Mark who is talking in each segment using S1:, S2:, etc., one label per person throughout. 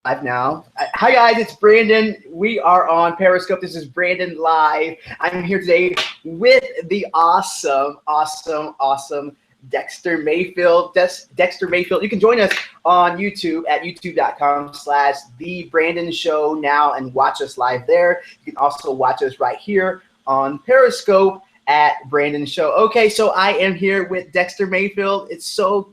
S1: Live now. Hi guys, it's Brandon. We are on Periscope. This is Brandon Live. I'm here today with the awesome Dexter Mayfield. Dexter Mayfield. You can join us on YouTube at youtube.com/The Brandon Show now and watch us live there. You can also watch us right here on Periscope at Brandon Show. Okay, so I am here with Dexter Mayfield. It's so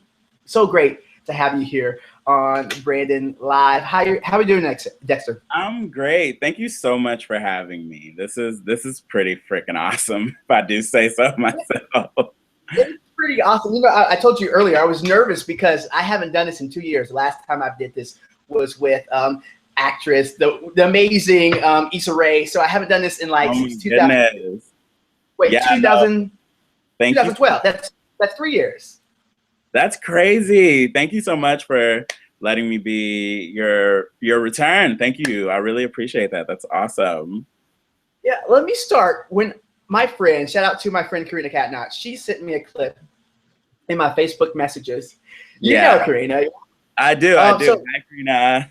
S1: great to have you here on Brandon Live. How are you doing, Dexter?
S2: I'm great. Thank you so much for having me. This is pretty freaking awesome, if I do say so myself.
S1: It's pretty awesome. You know, I told you earlier I was nervous because I haven't done this in 2 years. The last time I did this was with actress, the amazing Issa Rae. So I haven't done this in
S2: Oh my
S1: since 2000.
S2: goodness.
S1: Wait,
S2: Yeah, no.
S1: 2000,
S2: Thank you.
S1: 2012. That's 3 years.
S2: That's crazy. Thank you so much for letting me be your return. Thank you. I really appreciate that. That's awesome.
S1: Yeah, let me start. When my friend, shout out to my friend Karina Catnott, she sent me a clip in my Facebook messages. You know
S2: Yeah,
S1: Karina.
S2: I do.
S1: So
S2: Hi, Karina.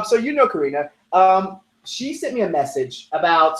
S1: so you know Karina. She sent me a message about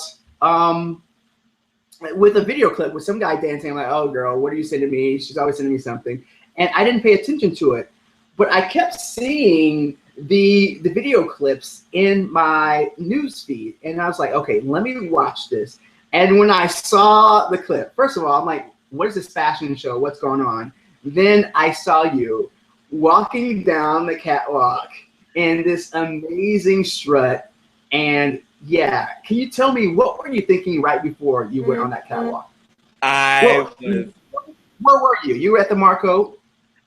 S1: with a video clip with some guy dancing. I'm like, oh girl, what are you sending me? She's always sending me something, and I didn't pay attention to it, but I kept seeing the video clips in my news feed, and I was like, okay, let me watch this. And when I saw the clip, first of all, I'm like, what is this fashion show? What's going on? Then I saw you walking down the catwalk in this amazing strut, and yeah, can you tell me what were you thinking right before you went on that catwalk?
S2: I
S1: Well,
S2: was
S1: where were you? You were at the Marco.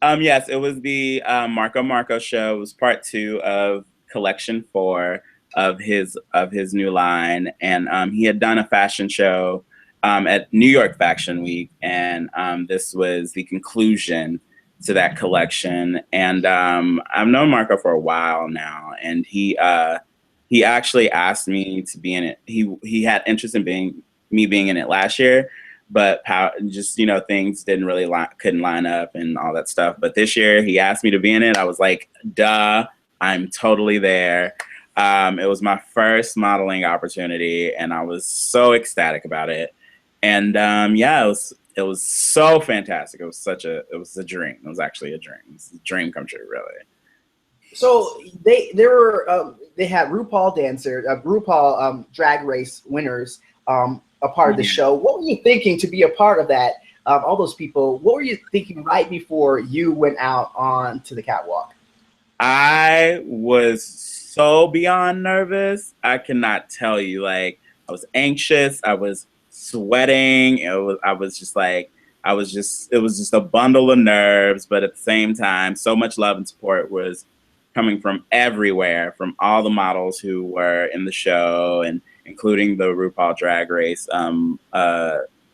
S2: Yes, it was the Marco show. It was part two of collection four of his new line, and he had done a fashion show at New York Fashion Week, and this was the conclusion to that collection. And I've known Marco for a while now, and he actually asked me to be in it. He had interest in being in it last year, but just things didn't really couldn't line up and all that stuff. But this year he asked me to be in it. I was like, duh, I'm totally there. It was my first modeling opportunity, and I was so ecstatic about it. And yeah, it was so fantastic. It was a dream. It was actually a dream. It was a dream come true, really.
S1: So they had RuPaul Drag Race winners a part of the
S2: Yeah.
S1: show. What were you thinking to be a part of that? All those people. What were you thinking right before you went out onto the catwalk?
S2: I was so beyond nervous. I cannot tell you. Like, I was anxious. I was sweating. I was just like, it was just a bundle of nerves. But at the same time, so much love and support was coming from everywhere, from all the models who were in the show, and including the RuPaul Drag Race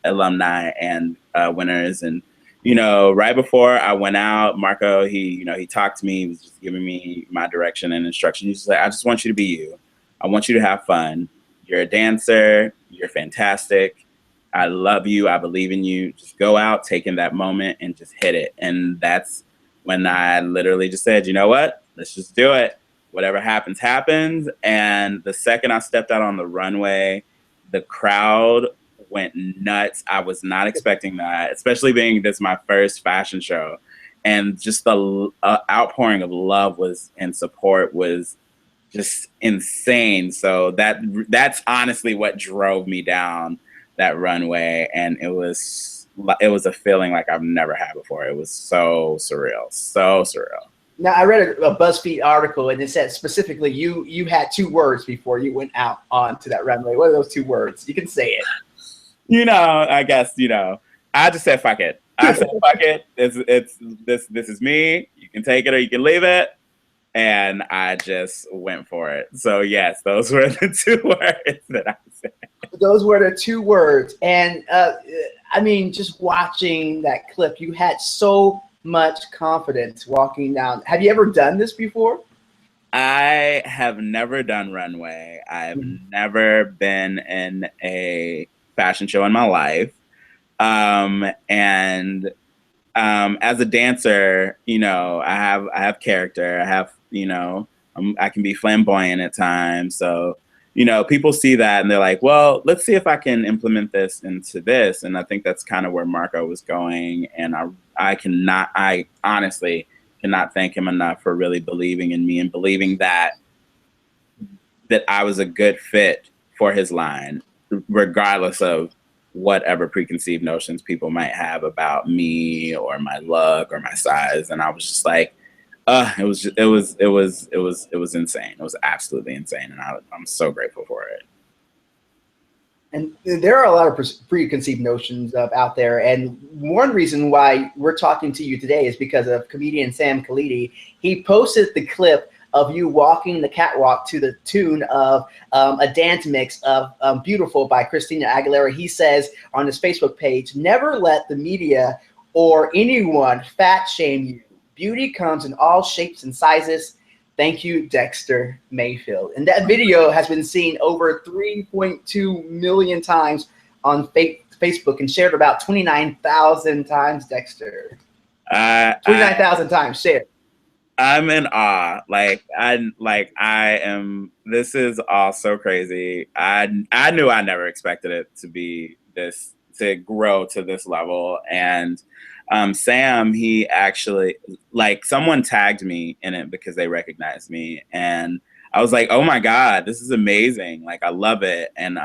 S2: alumni and winners. And right before I went out, Marco, he talked to me. He was just giving me my direction and instruction. He's just like, I just want you to be you. I want you to have fun. You're a dancer. You're fantastic. I love you. I believe in you. Just go out, take in that moment, and just hit it. And that's when I literally just said, you know what? Let's just do it. Whatever happens, happens. And the second I stepped out on the runway, the crowd went nuts. I was not expecting that, especially being this my first fashion show. And just the outpouring of love and support was just insane. So that's honestly what drove me down that runway, and it was a feeling like I've never had before. It was so surreal, so surreal.
S1: Now I read a BuzzFeed article, and it said specifically you had two words before you went out onto that runway. What are those two words? You can say it.
S2: I guess I just said fuck it. I said fuck it. This is me. You can take it or you can leave it. And I just went for it. So yes, those were the two words that I said.
S1: Those were the two words. And I mean, just watching that clip, you had so much confidence walking down. Have you ever done this before?
S2: I have never done runway. I've never been in a fashion show in my life. And as a dancer, you know, I have character. I have, you know, I can be flamboyant at times. So, you know, people see that and they're like, well, let's see if I can implement this into this. And I think that's kind of where Marco was going. And I honestly cannot thank him enough for really believing in me and believing that I was a good fit for his line, regardless of whatever preconceived notions people might have about me or my look or my size. And I was just like, it was insane. It was absolutely insane. And I'm so grateful for it.
S1: And there are a lot of preconceived notions out there. And one reason why we're talking to you today is because of comedian Sam Khalidi. He posted the clip of you walking the catwalk to the tune of a dance mix of Beautiful by Christina Aguilera. He says on his Facebook page, never let the media or anyone fat shame you. Beauty comes in all shapes and sizes. Thank you, Dexter Mayfield. And that video has been seen over 3.2 million times on Facebook and shared about 29,000 times, Dexter. 29,000 times shared.
S2: I'm in awe. This is all so crazy. I knew I never expected it to grow to this level. And Sam, he actually, someone tagged me in it because they recognized me. And I was like, oh my God, this is amazing. I love it. And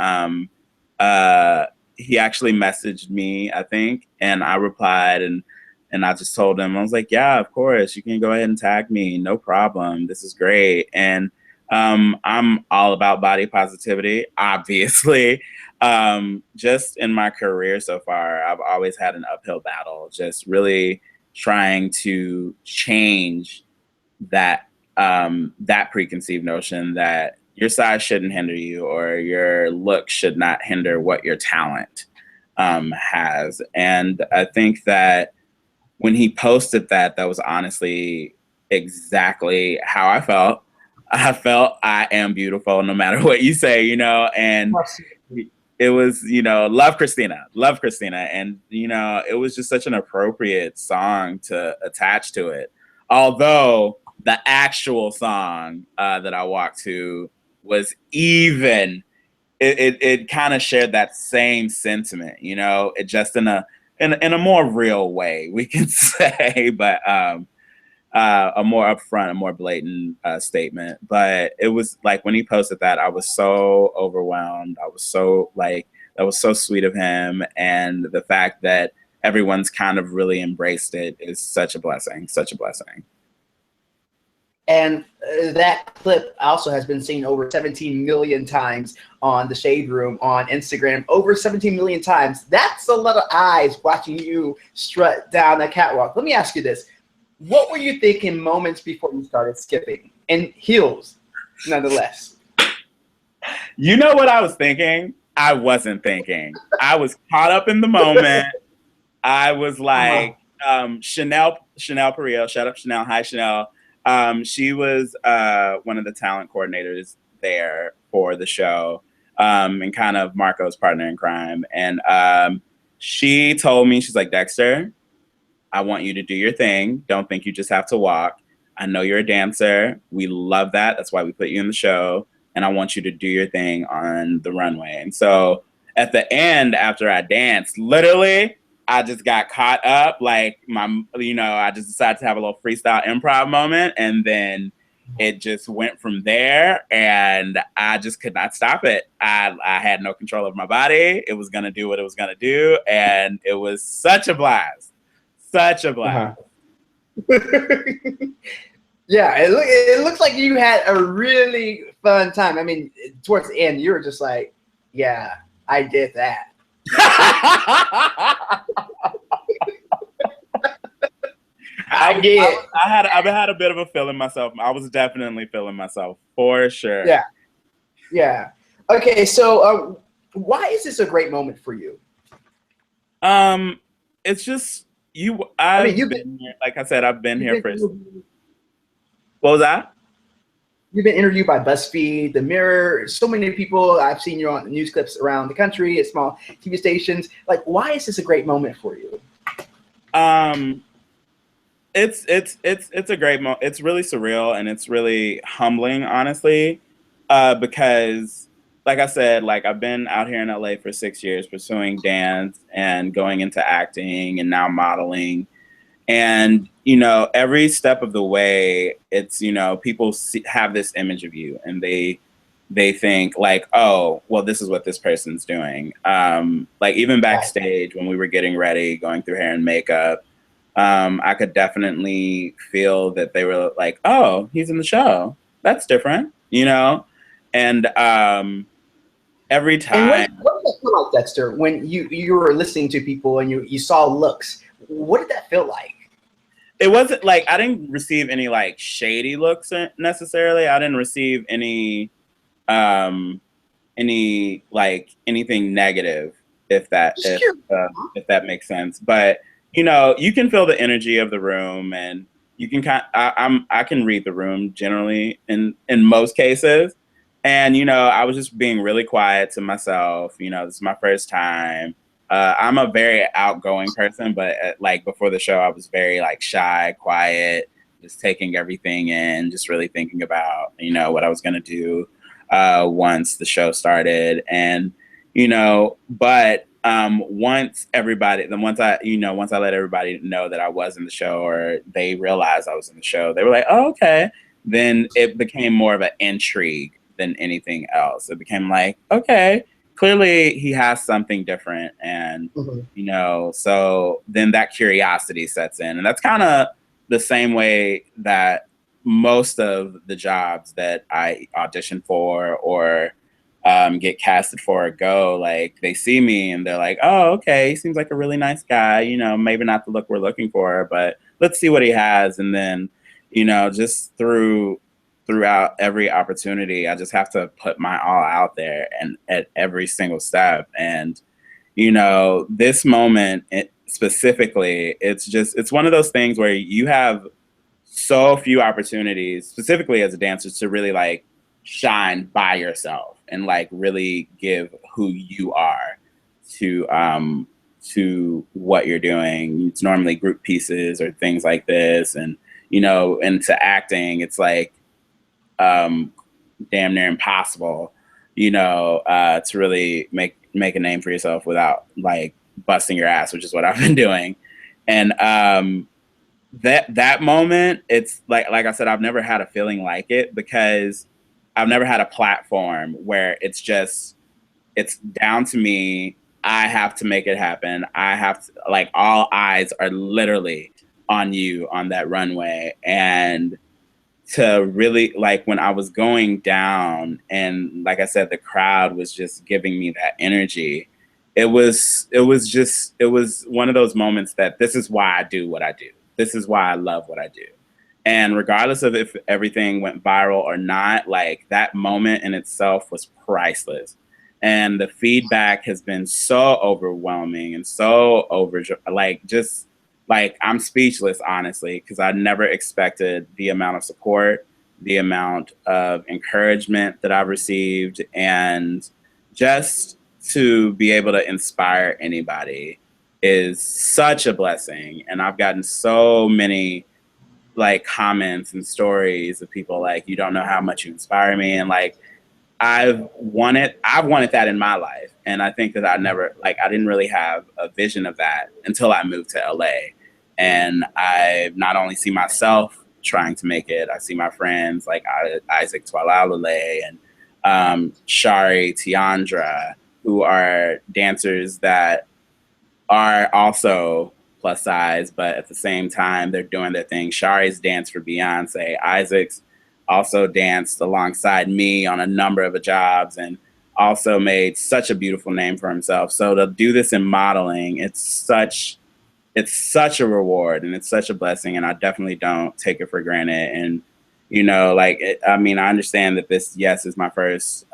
S2: he actually messaged me, I think, and I replied and I just told him, I was like, yeah, of course, you can go ahead and tag me. No problem. This is great. And I'm all about body positivity, obviously. Just in my career so far, I've always had an uphill battle, just really trying to change that preconceived notion that your size shouldn't hinder you or your look should not hinder what your talent has. And I think that when he posted that was honestly exactly how I felt. I felt I am beautiful no matter what you say, you know, and it was, you know, love Christina. And, you know, it was just such an appropriate song to attach to it. Although the actual song that I walked to was even, it kind of shared that same sentiment, you know, it just in a more real way, we can say, but a more upfront, a more blatant statement. But it was when he posted that, I was so overwhelmed. I was so that was so sweet of him. And the fact that everyone's kind of really embraced it is such a blessing, such a blessing.
S1: And that clip also has been seen over 17 million times on the Shade Room on Instagram. Over 17 million times. That's a lot of eyes watching you strut down the catwalk. Let me ask you this. What were you thinking moments before you started skipping? In heels, nonetheless.
S2: You know what I was thinking? I wasn't thinking. I was caught up in the moment. I was like, Chanel Perillo, shout out Chanel. Hi, Chanel. She was one of the talent coordinators there for the show, and kind of Marco's partner in crime. And she told me, she's like, Dexter, I want you to do your thing. Don't think you just have to walk. I know you're a dancer. We love that. That's why we put you in the show. And I want you to do your thing on the runway. And so at the end, after I danced, literally, I just got caught up. I just decided to have a little freestyle improv moment. And then it just went from there. And I just could not stop it. I had no control of my body. It was going to do what it was going to do. And it was such a blast. Such a blast.
S1: Yeah, it looks like you had a really fun time. I mean, towards the end, you were just like, yeah, I did that. I
S2: had a bit of a feeling myself. I was definitely feeling myself for sure.
S1: Yeah. Okay, so why is this a great moment for you?
S2: It's just I've been here, like I said, I've been here for. What was that?
S1: You've been interviewed by BuzzFeed, The Mirror, so many people. I've seen you on news clips around the country at small TV stations. Why is this a great moment for you?
S2: It's a great moment. It's really surreal and it's really humbling, honestly, because like I said, like I've been out here in LA for 6 years pursuing dance and going into acting and now modeling. And, every step of the way, it's, people have this image of you and they think like, oh, well, this is what this person's doing. Like even backstage when we were getting ready, going through hair and makeup, I could definitely feel that they were like, oh, he's in the show. That's different, And every
S1: And what
S2: time
S1: did that feel like, Dexter, when you were listening to people and you saw looks? What did that feel like?
S2: it wasn't like I didn't receive any like shady looks necessarily. I didn't receive um any like anything negative, if that makes sense. But you can feel the energy of the room, and you can I can read the room generally in most cases. And I was just being really quiet to myself. This is my first time. I'm a very outgoing person, but like before the show, I was very like shy, quiet, just taking everything in, just really thinking about what I was gonna do once the show started. And but once I let everybody know that I was in the show, or they realized I was in the show, they were like, oh, okay. Then it became more of an intrigue than anything else. It became like, okay, clearly he has something different. And so then that curiosity sets in. And that's kind of the same way that most of the jobs that I audition for or get casted for go, like they see me and they're like, oh, okay, he seems like a really nice guy, maybe not the look we're looking for, but let's see what he has. And then just throughout every opportunity, I just have to put my all out there and at every single step. And this moment specifically, it's one of those things where you have so few opportunities, specifically as a dancer, to really like shine by yourself and like really give who you are to what you're doing. It's normally group pieces or things like this, and into acting, it's like damn near impossible, to really make a name for yourself without like busting your ass, which is what I've been doing. And that moment, it's like I said, I've never had a feeling like it, because I've never had a platform where it's down to me. I have to make it happen. I have to, like, all eyes are literally on you on that runway. And to really, like, when I was going down and like I said, the crowd was just giving me that energy. It was one of those moments that this is why I do what I do. This is why I love what I do. And regardless of if everything went viral or not, like that moment in itself was priceless. And the feedback has been so overwhelming and so like I'm speechless, honestly, because I never expected the amount of support, the amount of encouragement that I've received, and just to be able to inspire anybody is such a blessing. And I've gotten so many like comments and stories of people like, you don't know how much you inspire me. And like, I've wanted that in my life. And I think that I didn't really have a vision of that until I moved to LA. And I not only see myself trying to make it, I see my friends like Isaac Twalalule and Shari Tiandra, who are dancers that are also plus size, but at the same time, they're doing their thing. Shari's danced for Beyonce. Isaac's also danced alongside me on a number of jobs and also made such a beautiful name for himself. So to do this in modeling, it's such a reward and it's such a blessing. And I definitely don't take it for granted. And, I understand that this, yes, is my first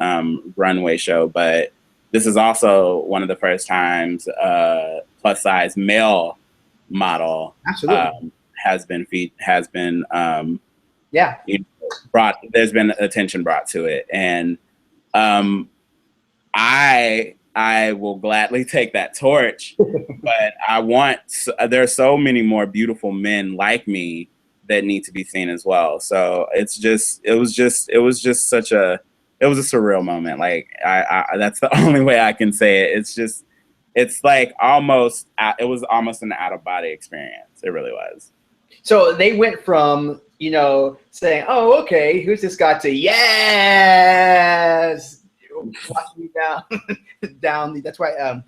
S2: runway show, but this is also one of the first times plus size male model has been there's been attention brought to it. And I I will gladly take that torch. But there are so many more beautiful men like me that need to be seen as well. So it was just it was a surreal moment. Like I that's the only way I can say it. It's like it was almost an out of body experience. It really was.
S1: So they went from, saying, "Oh, okay, who's this guy?" to "Yes," watching me down, That's why,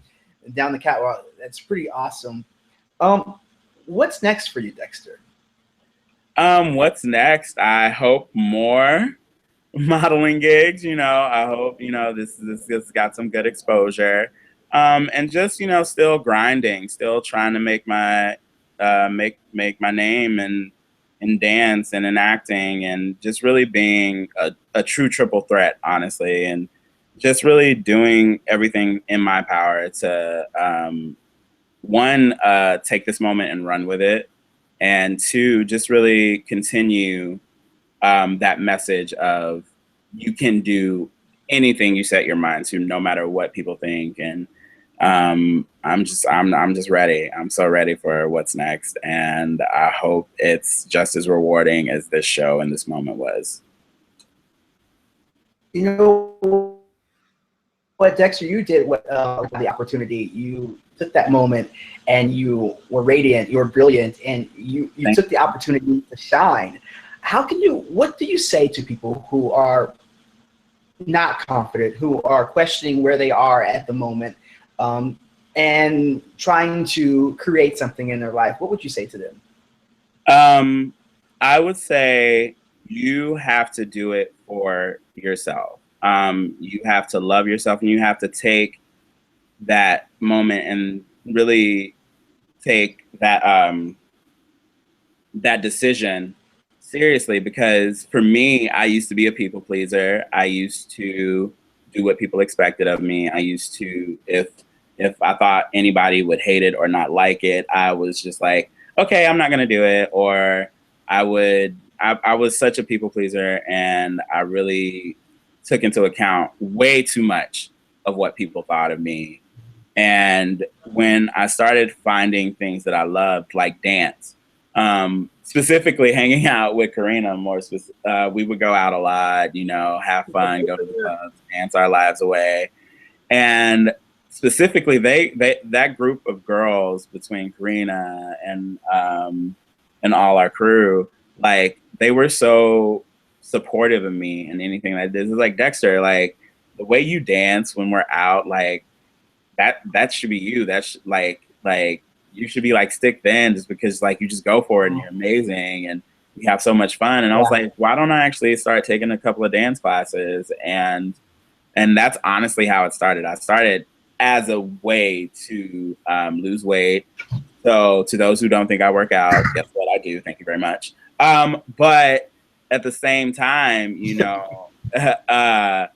S1: down the catwalk. That's pretty awesome. What's next for you, Dexter?
S2: What's next? I hope more modeling gigs. I hope this got some good exposure. And just still grinding, still trying to make my make my name in dance and in acting, and just really being a true triple threat, honestly, and just really doing everything in my power to one, take this moment and run with it, and two, just really continue that message of you can do anything you set your mind to, no matter what people think. And I'm just ready. I'm so ready for what's next, and I hope it's just as rewarding as this show and this moment was.
S1: You know what, Dexter? You did what the opportunity. You took that moment, and you were radiant. You were brilliant, and you took the opportunity to shine. What do you say to people who are not confident, who are questioning where they are at the moment, and trying to create something in their life? What would you say to them?
S2: I would say you have to do it for yourself. You have to love yourself, and you have to take that moment and really take that decision seriously. Because for me, I used to be a people pleaser. I used to do what people expected of me. I used to, if I thought anybody would hate it or not like it, I was just like, okay, I'm not gonna do it. Or I was such a people pleaser, and I really took into account way too much of what people thought of me. And when I started finding things that I loved, like dance, specifically hanging out with Karina, we would go out a lot, have fun, go to the clubs, dance our lives away. And specifically, that group of girls between Karina and all our crew, like, they were so supportive of me and anything I did. It's like, Dexter, like, the way you dance when we're out, like, that should be you. That's like you should be like, stick then, just because like you just go for it and you're amazing and we have so much fun. And I was like, why don't I actually start taking a couple of dance classes? And that's honestly how it started. I started as a way to lose weight. So to those who don't think I work out, guess what I do? Thank you very much. But at the same time, I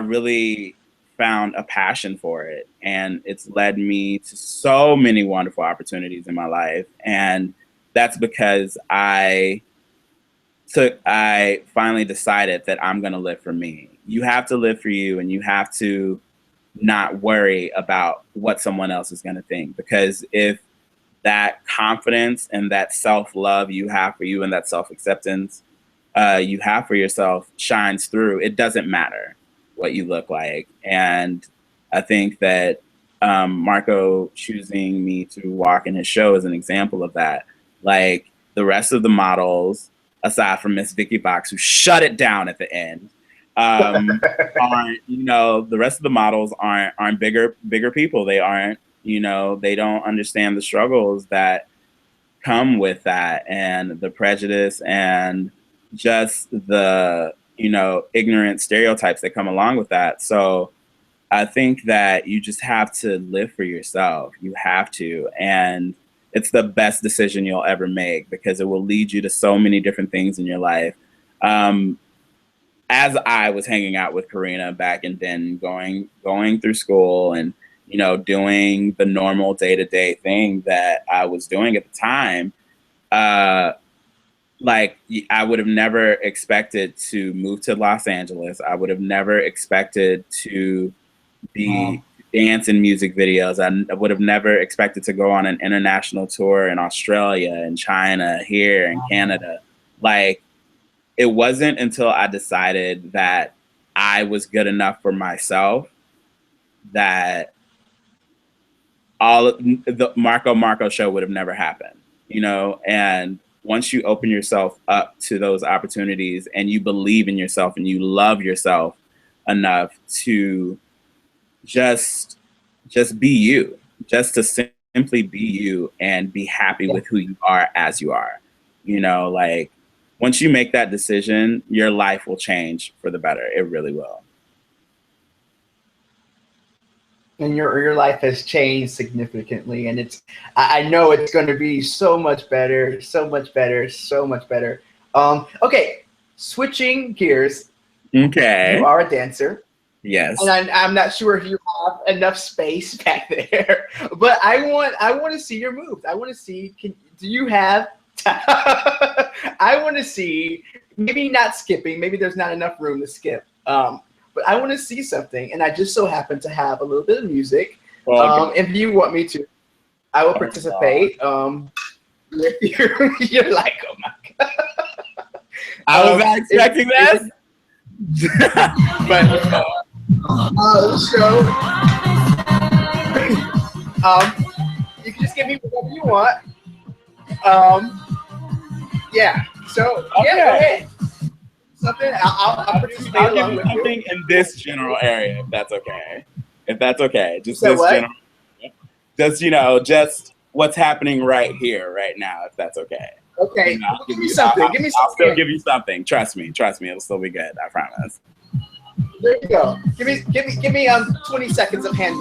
S2: really found a passion for it, and it's led me to so many wonderful opportunities in my life. And that's because I finally decided that I'm going to live for me. You have to live for you, and you have to not worry about what someone else is going to think. Because if that confidence and that self-love you have for you, and that self-acceptance you have for yourself shines through, it doesn't matter what you look like. And I think that Marco choosing me to walk in his show is an example of that. Like, the rest of the models, aside from Miss Vicky Box, who shut it down at the end, aren't, the rest of the models aren't bigger people. They aren't, they don't understand the struggles that come with that, and the prejudice, and just the ignorant stereotypes that come along with that. So I think that you just have to live for yourself. You have to. And it's the best decision you'll ever make, because it will lead you to so many different things in your life. As I was hanging out with Karina back and then, going through school and, doing the normal day-to-day thing that I was doing at the time, like, I would have never expected to move to Los Angeles. I would have never expected to the dance and music videos. I would have never expected to go on an international tour in Australia and China, here in Canada. Like, it wasn't until I decided that I was good enough for myself that all of the Marco show would have never happened, you know? And once you open yourself up to those opportunities and you believe in yourself and you love yourself enough to just be you, just to simply be you and be happy with who you are as you are, you know, like once you make that decision, your life will change for the better. It really will.
S1: And your life has changed significantly, and I know it's going to be so much better, so much better, so much better. Okay, switching gears.
S2: Okay.
S1: You are a dancer.
S2: Yes.
S1: And I'm not sure if you have enough space back there, but I want to see your moves. I want to see. Do you have? I want to see. Maybe not skipping. Maybe there's not enough room to skip. But I want to see something, and I just so happen to have a little bit of music. If you want me to, I will participate. With you, you're like, oh my god!
S2: I was not expecting that. But
S1: so, you can just give me whatever you want. Yeah. So
S2: okay.
S1: Yeah, go ahead. Something I'll participate
S2: I'll give
S1: along
S2: you
S1: with
S2: something in this general area, if that's okay. If that's okay, just
S1: so
S2: this
S1: what?
S2: general. Just just what's happening right here, right now, if that's okay.
S1: Okay.
S2: You know,
S1: Give me something. Give me something.
S2: I'll still give you something. Trust me. It'll still be good. I promise.
S1: There you go. Give me 20 seconds of hand.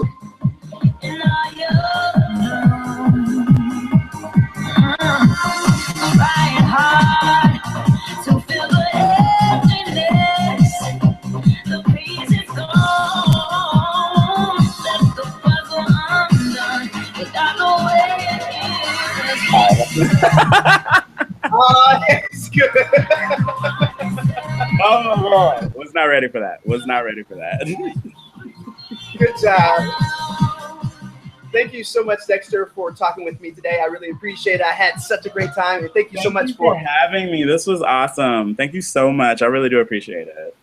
S1: Oh, that's good.
S2: Oh, was not ready for that.
S1: Good job. Thank you so much, Dexter, for talking with me today. I really appreciate it. I had such a great time, and thank you so much for
S2: having me. This was awesome. Thank you so much. I really do appreciate it.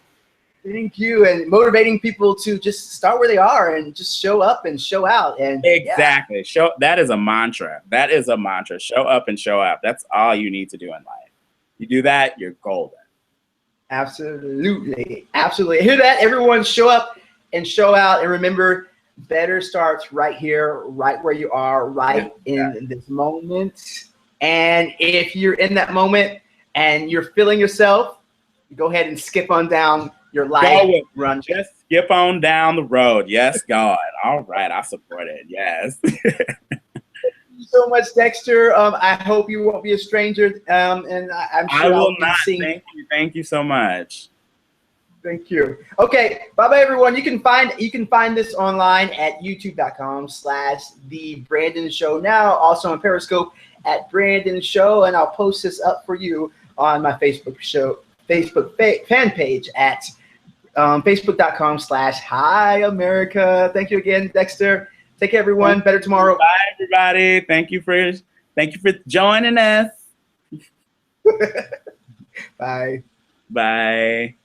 S1: Thank you, and motivating people to just start where they are and just show up and show out. And
S2: exactly, that is a mantra. Show up and show out. That's all you need to do in life. You do that, you're golden.
S1: Absolutely. Hear that? Everyone show up and show out, and remember, better starts right here, right where you are, right in this moment. And if you're in that moment and you're feeling yourself, go ahead and skip on down your life run.
S2: Just skip on down the road. Yes, God. All right, I support it. Yes.
S1: Thank you so much, Dexter. I hope you won't be a stranger, and I'm sure
S2: I will
S1: I'll
S2: not.
S1: Be seeing.
S2: Thank you so much.
S1: Thank you. Okay, bye everyone. You can find this online at youtube.com/The Brandon Show. Now also on Periscope at Brandon Show, and I'll post this up for you on my Facebook fan page at facebook.com/Hi America. Thank you again, Dexter. Take care, everyone. Better tomorrow.
S2: Bye, everybody. Thank you for joining us.
S1: Bye.
S2: Bye.